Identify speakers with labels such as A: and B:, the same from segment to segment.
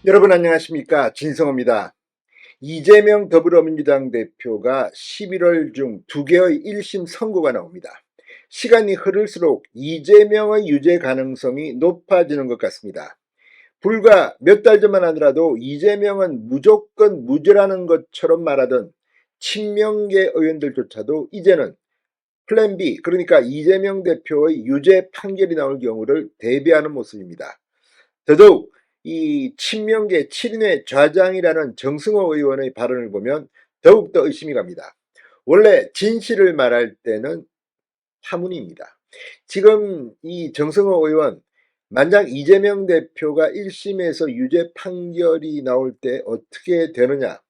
A: 여러분 안녕하십니까, 진성호입니다. 이재명 더불어민주당 대표가 11월 중 2개의 1심 선고가 나옵니다. 시간이 흐를수록 이재명의 유죄 가능성이 높아지는 것 같습니다. 불과 몇 달 전만 하더라도 이재명은 무조건 무죄라는 것처럼 말하던 친명계 의원들조차도 이제는 플랜 B, 그러니까 이재명 대표의 유죄 판결이 나올 경우를 대비하는 모습입니다. 더더욱 이 친명계 7인의 좌장이라는 정승호 의원의 발언을 보면 더욱더 의심이 갑니다. 원래 진실을 말할 때는 파문입니다. 지금 이 정승호 의원, 만약 이재명 대표가 1심에서 유죄 판결이 나올 때 어떻게 되느냐,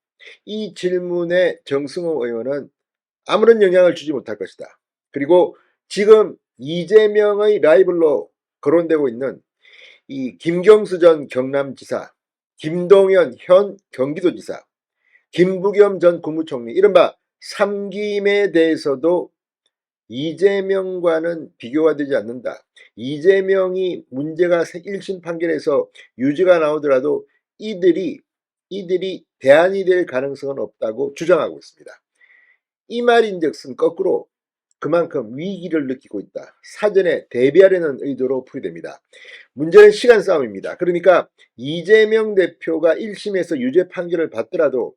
A: 이 질문에 정승호 의원은 아무런 영향을 주지 못할 것이다. 그리고 지금 이재명의 라이벌로 거론되고 있는 이 김경수 전 경남지사, 김동연 현 경기도지사, 김부겸 전 국무총리, 이른바 삼김에 대해서도 이재명과는 비교가 되지 않는다. 이재명이 문제가 1심 판결에서 유죄가 나오더라도 이들이 대안이 될 가능성은 없다고 주장하고 있습니다. 이 말인즉슨 거꾸로 그만큼 위기를 느끼고 있다. 사전에 대비하려는 의도로 풀이됩니다. 문제는 시간 싸움입니다. 그러니까 이재명 대표가 1심에서 유죄 판결을 받더라도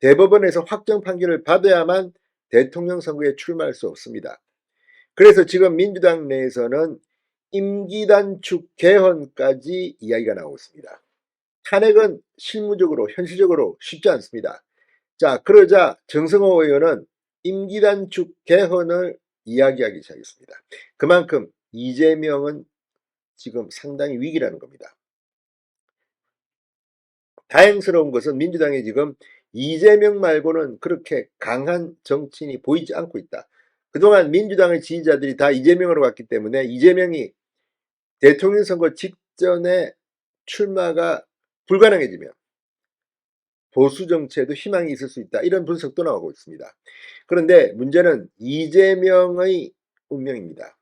A: 대법원에서 확정 판결을 받아야만 대통령 선거에 출마할 수 없습니다. 그래서 지금 민주당 내에서는 임기 단축 개헌까지 이야기가 나오고 있습니다. 탄핵은 실무적으로 현실적으로 쉽지 않습니다. 자, 그러자 정성호 의원은 임기 단축 개헌을 이야기하기 시작했습니다. 그만큼 이재명은 지금 상당히 위기라는 겁니다. 다행스러운 것은 민주당이 지금 이재명 말고는 그렇게 강한 정치인이 보이지 않고 있다. 그동안 민주당의 지지자들이 다 이재명으로 갔기 때문에 이재명이 대통령 선거 직전에 출마가 불가능해지면 보수 정치에도 희망이 있을 수 있다. 이런 분석도 나오고 있습니다. 그런데 문제는 이재명의 운명입니다.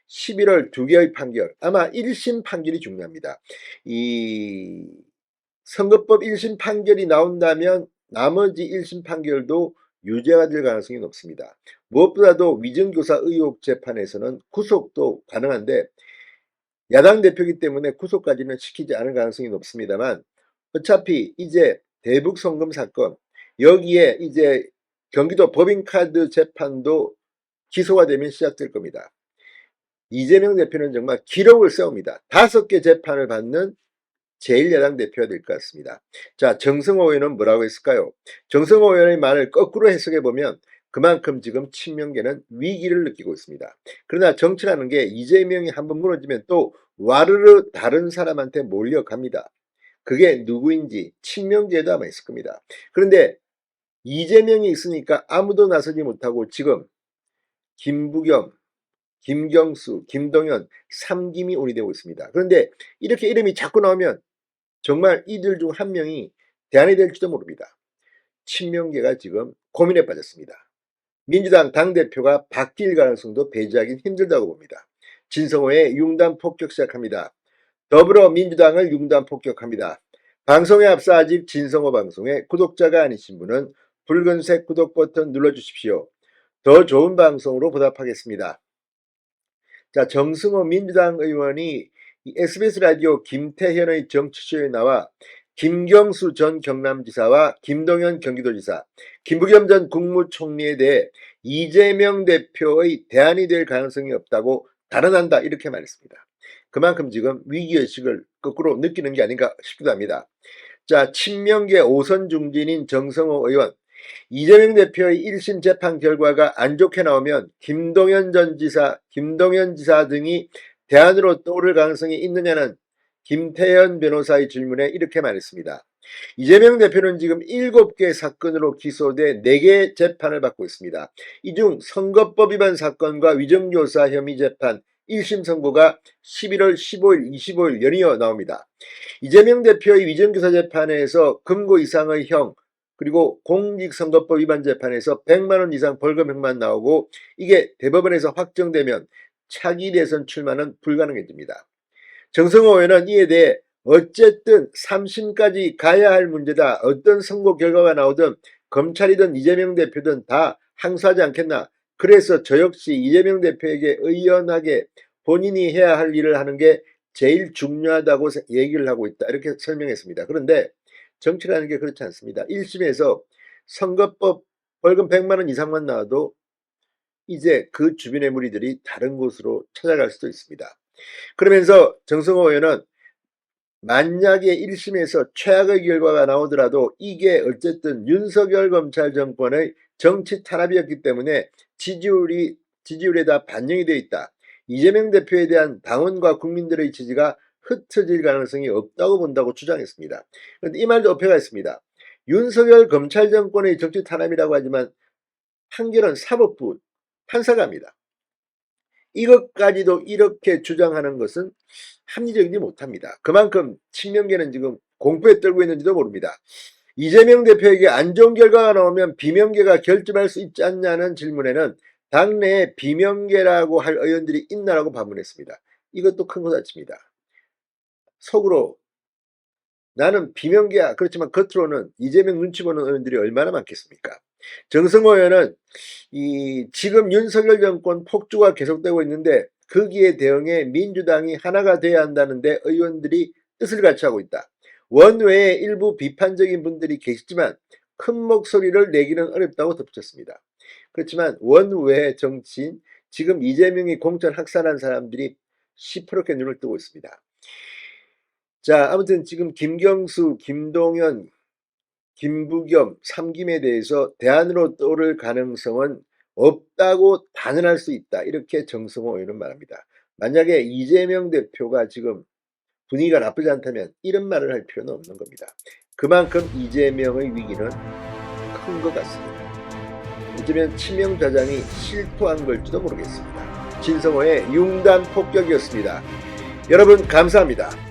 A: 11월 2개의 판결, 아마 1심 판결이 중요합니다. 이 선거법 1심 판결이 나온다면 나머지 1심 판결도 유죄가 될 가능성이 높습니다. 무엇보다도 위정교사 의혹 재판에서는 구속도 가능한데 야당 대표이기 때문에 구속까지는 시키지 않을 가능성이 높습니다만, 어차피 이제 대북 송금 사건, 여기에 이제 경기도 법인카드 재판도 기소가 되면 시작될 겁니다. 이재명 대표는 정말 기록을 세웁니다. 5개 재판을 받는 제1야당 대표가 될 것 같습니다. 자, 정승호 의원은 뭐라고 했을까요? 정승호 의원의 말을 거꾸로 해석해 보면 그만큼 지금 친명계는 위기를 느끼고 있습니다. 그러나 정치라는 게 이재명이 한번 무너지면 또 와르르 다른 사람한테 몰려갑니다. 그게 누구인지 친명계에도 아마 있을 겁니다. 그런데 이재명이 있으니까 아무도 나서지 못하고 지금 김부겸, 김경수, 김동연, 삼김이 운이되고 있습니다. 그런데 이렇게 이름이 자꾸 나오면 정말 이들 중 한 명이 대안이 될지도 모릅니다. 친명계가 지금 고민에 빠졌습니다. 민주당 당대표가 바뀔 가능성도 배제하긴 힘들다고 봅니다. 진성호의 융단 폭격 시작합니다. 더불어민주당을 융단 폭격합니다. 방송에 앞서 아직 진성호 방송에 구독자가 아니신 분은 붉은색 구독 버튼 눌러주십시오. 더 좋은 방송으로 보답하겠습니다. 자, 정승호 민주당 의원이 SBS 라디오 김태현의 정치쇼에 나와 김경수 전 경남지사와 김동연 경기도지사, 김부겸 전 국무총리에 대해 이재명 대표의 대안이 될 가능성이 없다고 단언한다, 이렇게 말했습니다. 그만큼 지금 위기의식을 거꾸로 느끼는 게 아닌가 싶기도 합니다. 자, 친명계 5선 중진인 정성호 의원, 이재명 대표의 1심 재판 결과가 안 좋게 나오면 김동연 전 지사, 김동연 지사 등이 대안으로 떠오를 가능성이 있느냐는 김태현 변호사의 질문에 이렇게 말했습니다. 이재명 대표는 지금 7개 사건으로 기소돼 4개 재판을 받고 있습니다. 이 중 선거법 위반 사건과 위정교사 혐의 재판 1심 선고가 11월 15일, 25일 연이어 나옵니다. 이재명 대표의 위정교사 재판에서 금고 이상의 형, 그리고 공직선거법 위반 재판에서 100만 원 이상 벌금형만 나오고 이게 대법원에서 확정되면 차기 대선 출마는 불가능해집니다. 정성호 의원은 이에 대해 어쨌든 3심까지 가야 할 문제다. 어떤 선고 결과가 나오든 검찰이든 이재명 대표든 다 항소하지 않겠나. 그래서 저 역시 이재명 대표에게 의연하게 본인이 해야 할 일을 하는 게 제일 중요하다고 얘기를 하고 있다. 이렇게 설명했습니다. 그런데 정치라는 게 그렇지 않습니다. 1심에서 선거법 벌금 100만 원 이상만 나와도 이제 그 주변의 무리들이 다른 곳으로 찾아갈 수도 있습니다. 그러면서 정성호 의원은 만약에 1심에서 최악의 결과가 나오더라도 이게 어쨌든 윤석열 검찰 정권의 정치 탄압이었기 때문에 지지율에 다 반영이 되어 있다. 이재명 대표에 대한 당원과 국민들의 지지가 흩어질 가능성이 없다고 본다고 주장했습니다. 그런데 이 말도 어폐가 있습니다. 윤석열 검찰 정권의 정치 탄압이라고 하지만 판결은 사법부 판사가 합니다. 이것까지도 이렇게 주장하는 것은 합리적이지 못합니다. 그만큼 친명계는 지금 공포에 떨고 있는지도 모릅니다. 이재명 대표에게 안 좋은 결과가 나오면 비명계가 결집할 수 있지 않냐는 질문에는 당내에 비명계라고 할 의원들이 있나라고 반문했습니다. 이것도 큰 거다칩니다. 속으로 나는 비명계야. 그렇지만 겉으로는 이재명 눈치 보는 의원들이 얼마나 많겠습니까? 정성호 의원은 지금 윤석열 정권 폭주가 계속되고 있는데 거기에 대응해 민주당이 하나가 돼야 한다는데 의원들이 뜻을 같이 하고 있다. 원외에 일부 비판적인 분들이 계시지만 큰 목소리를 내기는 어렵다고 덧붙였습니다. 그렇지만 원외 정치인 지금 이재명이 공천 학살한 사람들이 시퍼렇게 눈을 뜨고 있습니다. 자, 아무튼 지금 김경수, 김동연, 김부겸, 삼김에 대해서 대안으로 떠오를 가능성은 없다고 단언할 수 있다. 이렇게 정성호 의원은 말합니다. 만약에 이재명 대표가 지금 분위기가 나쁘지 않다면 이런 말을 할 필요는 없는 겁니다. 그만큼 이재명의 위기는 큰 것 같습니다. 어쩌면 치명자장이 실토한 걸지도 모르겠습니다. 진성호의 융단 폭격이었습니다. 여러분 감사합니다.